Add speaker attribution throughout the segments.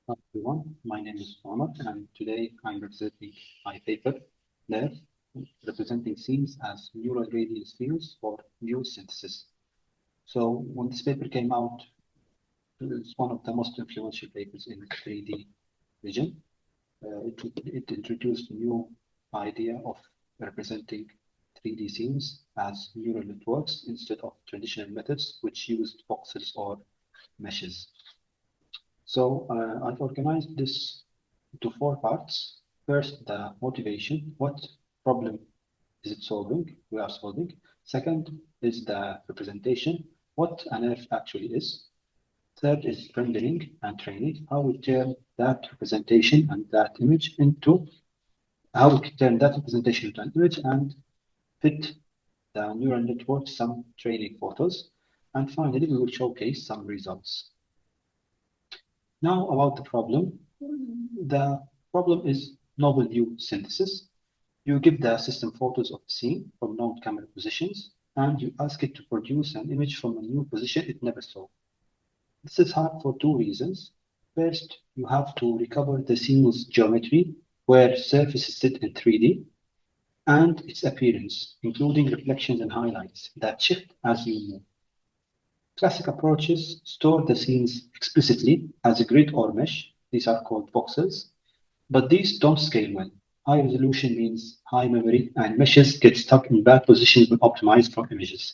Speaker 1: Hi everyone, my name is Omar and today I'm presenting my paper there representing scenes as neural radius fields for view synthesis. So when this paper came out, it's one of the most influential papers in 3D vision. It introduced a new idea of representing 3D scenes as neural networks instead of traditional methods which used voxels or meshes. So I've organized this into four parts. First, the motivation. What problem is it solving? We are solving. Second is the representation. What an earth actually is. Third is rendering and training. How we turn that representation and that image into how we turn that representation into an image and fit the neural network some training photos. And finally, we will showcase some results. Now about the problem. The problem is novel view synthesis. You give the system photos of the scene from known camera positions, and you ask it to produce an image from a new position it never saw. This is hard for two reasons. First, you have to recover the scene's geometry, where surfaces sit in 3D, and its appearance, including reflections and highlights that shift as you move. Classic approaches store the scenes explicitly as a grid or mesh. These are called voxels, but these don't scale well. High resolution means high memory, and meshes get stuck in bad positions when optimized from images.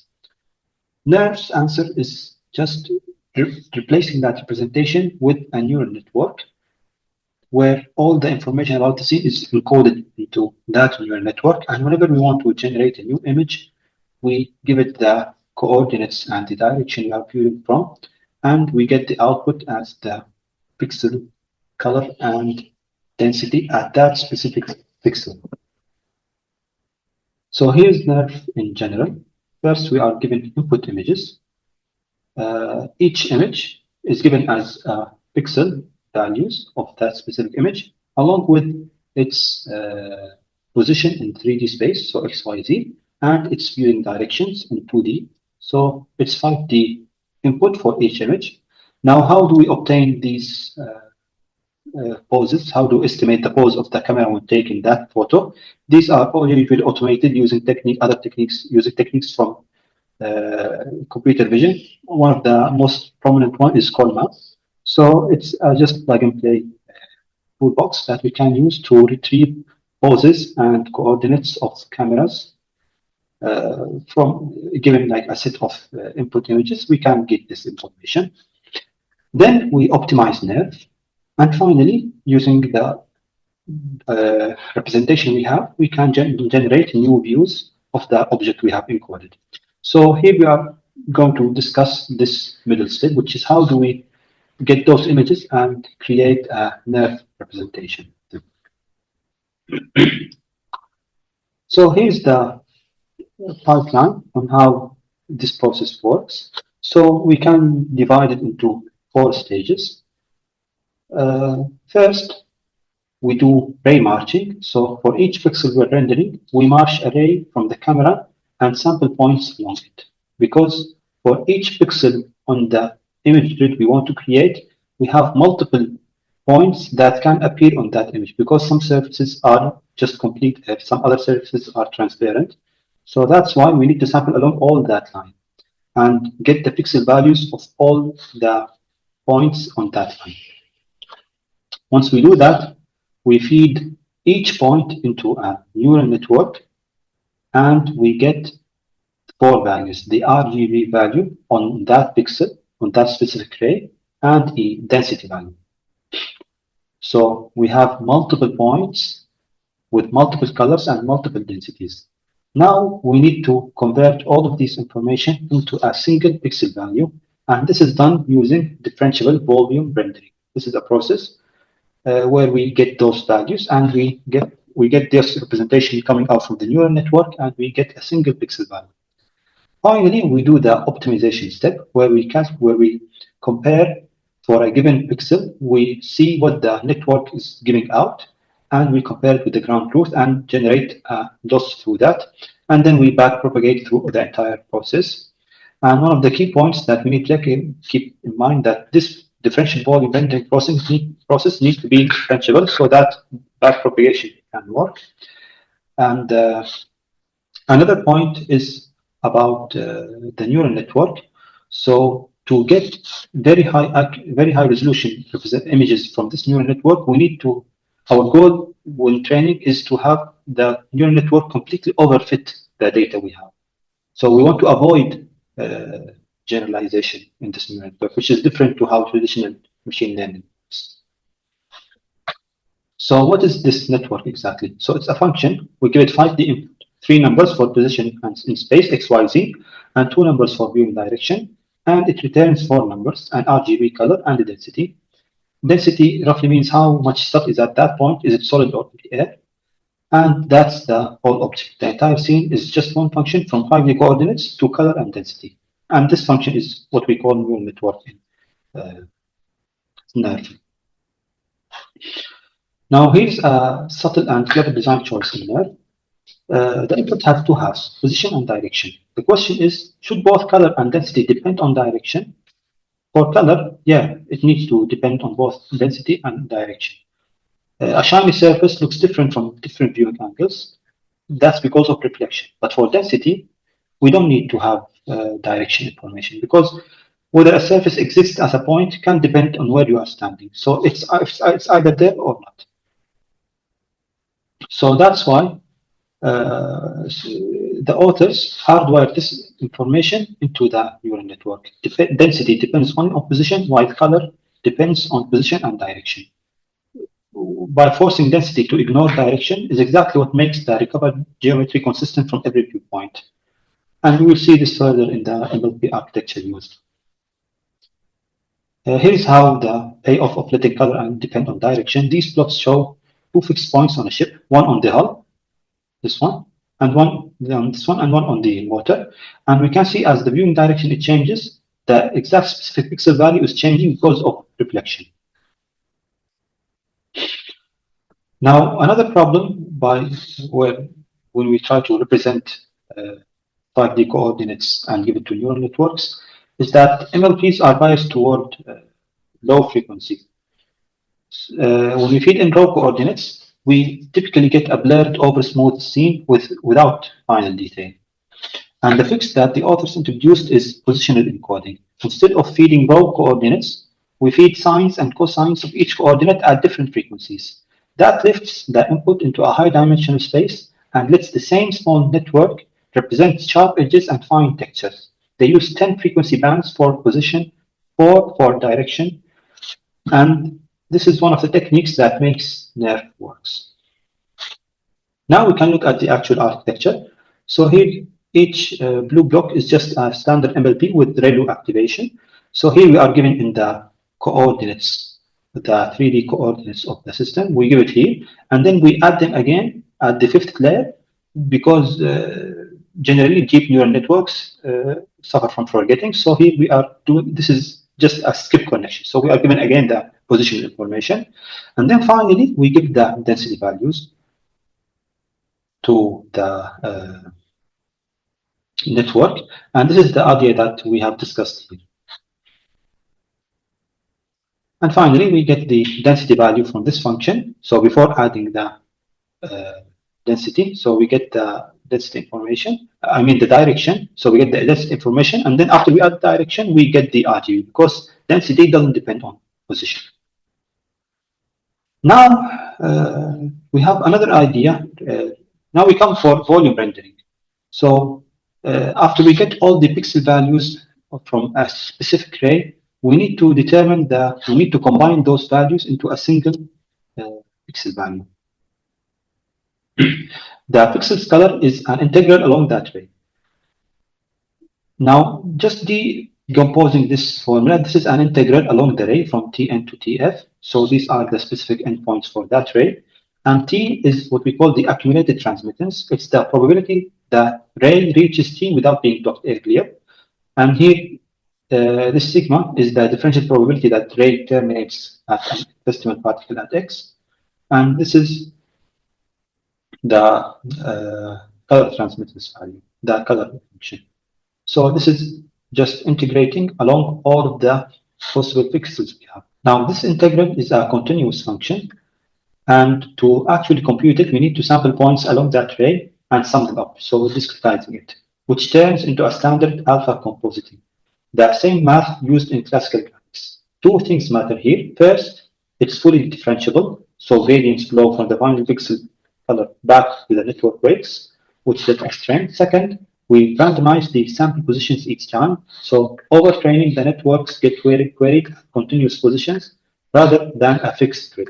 Speaker 1: Nerve's answer is just replacing that representation with a neural network where all the information about the scene is encoded into that neural network. And whenever we want to generate a new image, we give it the coordinates and the direction we are viewing from, and we get the output as the pixel color and density at that specific pixel. So here's NERF in general. First, we are given input images. Each image is given as pixel values of that specific image, along with its position in 3D space, so XYZ, and its viewing directions in 2D. So it's 5D input for each image. Now, how do we obtain these poses? How to estimate the pose of the camera when taking that photo? These are all usually automated using other techniques, using techniques from computer vision. One of the most prominent one is called map. So it's just plug and play toolbox that we can use to retrieve poses and coordinates of cameras from given like a set of input images. We can get this information. Then we optimize nerve. And finally, using the representation we have, we can generate new views of the object we have encoded. So here we are going to discuss this middle step, which is how do we get those images and create a nerve representation. So here's the pipeline on how this process works. So we can divide it into four stages. First, we do ray marching. So for each pixel we're rendering, we march a ray from the camera and sample points along it. Because for each pixel on the image grid we want to create, we have multiple points that can appear on that image because some surfaces are just complete, some other surfaces are transparent. So that's why we need to sample along all that line and get the pixel values of all the points on that line. Once we do that, we feed each point into a neural network and we get four values, the RGB value on that pixel, on that specific ray, and the density value. So we have multiple points with multiple colors and multiple densities. Now we need to convert all of this information into a single pixel value, and this is done using differentiable volume rendering. This is a process where we get those values and we get this representation coming out from the neural network and we get a single pixel value. Finally, we do the optimization step where we compare for a given pixel. We see what the network is giving out and we compare it with the ground truth and generate a loss through that. And then we back propagate through the entire process. And one of the key points that we need to keep in mind that this differential volume rendering process needs to be differentiable so that backpropagation can work. And another point is about the neural network. So to get very high resolution images from this neural network, we need to, our goal when training is to have the neural network completely overfit the data we have. So we want to avoid generalization in this neural network, which is different to how traditional machine learning works. So what is this network exactly? So it's a function. We give it 5D input, 3 numbers for position in space, x, y, z, and 2 numbers for viewing direction. And it returns 4 numbers, an RGB color and the density. Density roughly means how much stuff is at that point. Is it solid or in the air? And that's the whole object. The entire scene is just one function from 5D coordinates to color and density. And this function is what we call neural network in NERF. Now here's a subtle and clever design choice in NERF. The input has 2 halves, position and direction. The question is, should both color and density depend on direction? For color, yeah, it needs to depend on both density and direction. A shiny surface looks different from different viewing angles. That's because of reflection. But for density, we don't need to have direction information because whether a surface exists as a point can depend on where you are standing. So it's either there or not. So that's why the authors hardwired this information into the neural network. Density depends only on position, while color depends on position and direction. By forcing density to ignore direction is exactly what makes the recovered geometry consistent from every viewpoint. And we will see this further in the MLP architecture used. Here's how the payoff of letting color and depend on direction. These plots show 2 fixed points on a ship, one on the hull, this one, and one on this one, and one on the water. And we can see as the viewing direction it changes, the exact specific pixel value is changing because of reflection. Now, another problem when we try to represent 5D coordinates and give it to neural networks is that MLPs are biased toward low frequency. When we feed in raw coordinates, we typically get a blurred over smooth scene without final detail. And the fix that the authors introduced is positional encoding. Instead of feeding raw coordinates, we feed sines and cosines of each coordinate at different frequencies. That lifts the input into a high-dimensional space and lets the same small network represent sharp edges and fine textures. They use 10 frequency bands for position, 4 for direction, and this is one of the techniques that makes NERF works. Now we can look at the actual architecture. So here, each blue block is just a standard MLP with ReLU activation. So here we are given in the coordinates, the 3D coordinates of the system. We give it here, and then we add them again at the 5th layer because generally deep neural networks suffer from forgetting. So here we are doing, this is just a skip connection. So we are given again the position information. And then finally, we give the density values to the network. And this is the idea that we have discussed here. And finally, we get the density value from this function. So before adding the density, so we get the density information, I mean the direction. So we get the density information, and then after we add direction, we get the RGB because density doesn't depend on position. Now we have another idea. Now we come for volume rendering. So after we get all the pixel values from a specific ray, we need to determine we need to combine those values into a single pixel value. The pixel's color is an integral along that ray. Now, just decomposing this formula, this is an integral along the ray from Tn to Tf. So these are the specific endpoints for that ray. And T is what we call the accumulated transmittance. It's the probability that ray reaches T without being blocked earlier. And here, this sigma is the differential probability that ray terminates at an estimated particle at X. And this is the color transmittance value, the color function. So this is just integrating along all of the possible pixels we have. Now, this integral is a continuous function, and to actually compute it, we need to sample points along that ray and sum them up, so discretizing it, which turns into a standard alpha compositing. The same math used in classical graphics. Two things matter here. First, it's fully differentiable, so gradients flow from the final pixel color back to the network weights, which is a strength. Second, we randomize the sample positions each time, so overtraining the networks get queried at continuous positions rather than a fixed grid.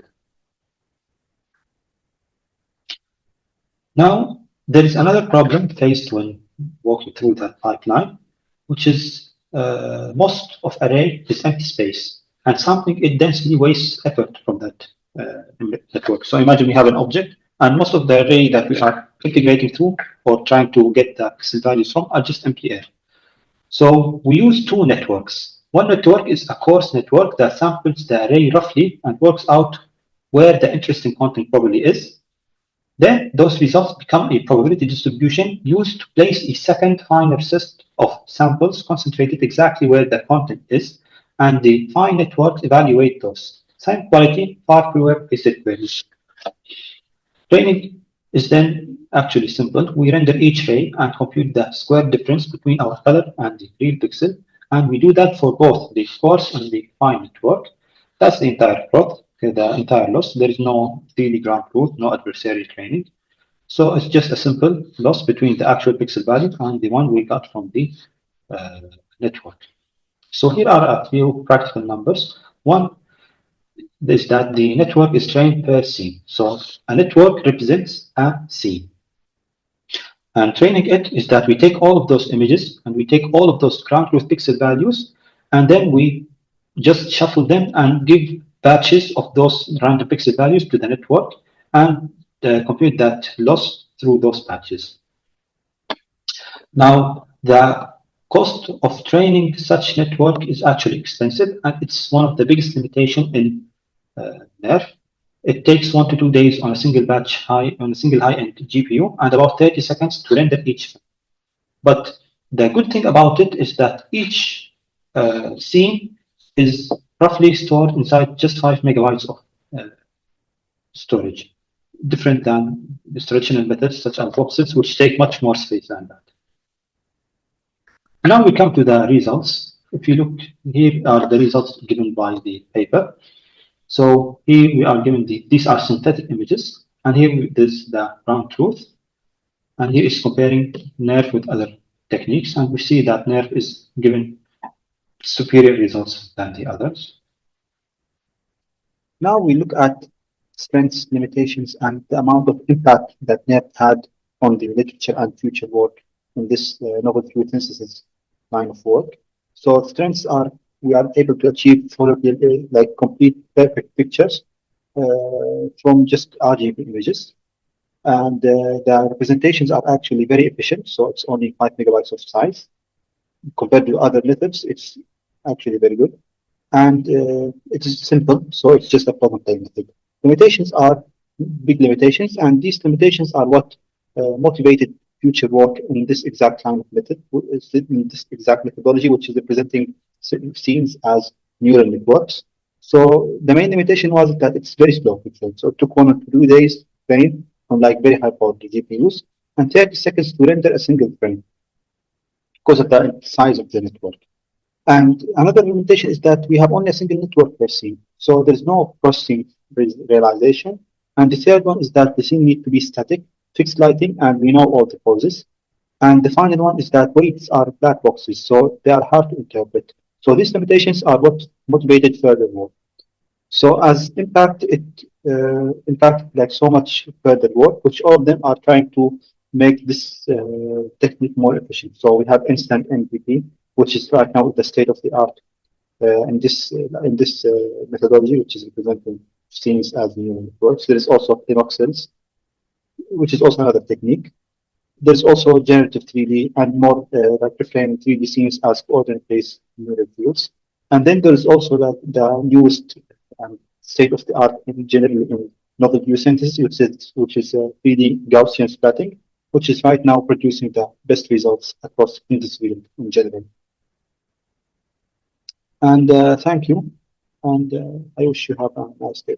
Speaker 1: Now, there is another problem faced when walking through that pipeline, which is most of array is empty space, and something it densely wastes effort from that network. So imagine we have an object, and most of the array that we are integrating through or trying to get the pixel values from are just empty air. So we use two networks. One network is a coarse network that samples the array roughly and works out where the interesting content probably is. Then those results become a probability distribution used to place a second finer set of samples concentrated exactly where the content is, and the fine networks evaluate those. Same quality, far fewer basic queries. Training is then actually simple. We render each ray and compute the square difference between our color and the real pixel, and we do that for both the coarse and the fine network. That's the entire plot, the entire loss. There is no really ground truth, no adversarial training. So it's just a simple loss between the actual pixel value and the one we got from the uh, network. So here are a few practical numbers. One is that the network is trained per scene. So a network represents a scene. And training it is that we take all of those images and we take all of those ground truth pixel values, and then we just shuffle them and give batches of those random pixel values to the network and compute that loss through those patches. Now, the cost of training such network is actually expensive, and it's one of the biggest limitations in NERF. It takes 1 to 2 days on a single high-end GPU and about 30 seconds to render each. But the good thing about it is that each scene is roughly stored inside just 5 megabytes of storage, different than the traditional methods such as voxels, which take much more space than that. Now we come to the results. If you look, here are the results given by the paper. So here we are given these are synthetic images, and here is the ground truth, and here is comparing NERF with other techniques, and we see that NERF is given superior results than the others. Now we look at strengths, limitations, and the amount of impact that NERF had on the literature and future work in this novel fluid synthesis line of work. So strengths are we are able to achieve photoreal, like complete perfect pictures from just RGB images. And the representations are actually very efficient, so it's only 5 megabytes of size. Compared to other methods, it's actually very good. And it is simple, so it's just a problem-type method. Limitations are big limitations, and these limitations are what motivated future work in this exact kind of method, in this exact methodology, which is representing scenes as neural networks. So the main limitation was that it's very slow. So it took 1 or 2 days train on like very high power GPUs and 30 seconds to render a single frame because of the size of the network. And another limitation is that we have only a single network per scene. So there's no processing realization. And the third one is that the scene needs to be static, fixed lighting, and we know all the poses. And the final one is that weights are black boxes, so they are hard to interpret. So these limitations are what motivated further work. So as impact, it impacted like so much further work, which all of them are trying to make this technique more efficient. So we have instant MVP, which is right now the state of the art in this methodology, which is representing scenes as neural networks. There is also pinoxels, which is also another technique. There's also generative 3D and more like reframing 3D scenes as coordinate-based neural fields. And then there's also the newest state of the art in general in novel view synthesis, which is 3D Gaussian splatting, which is right now producing the best results across in this field in general. And thank you. And I wish you have a nice day.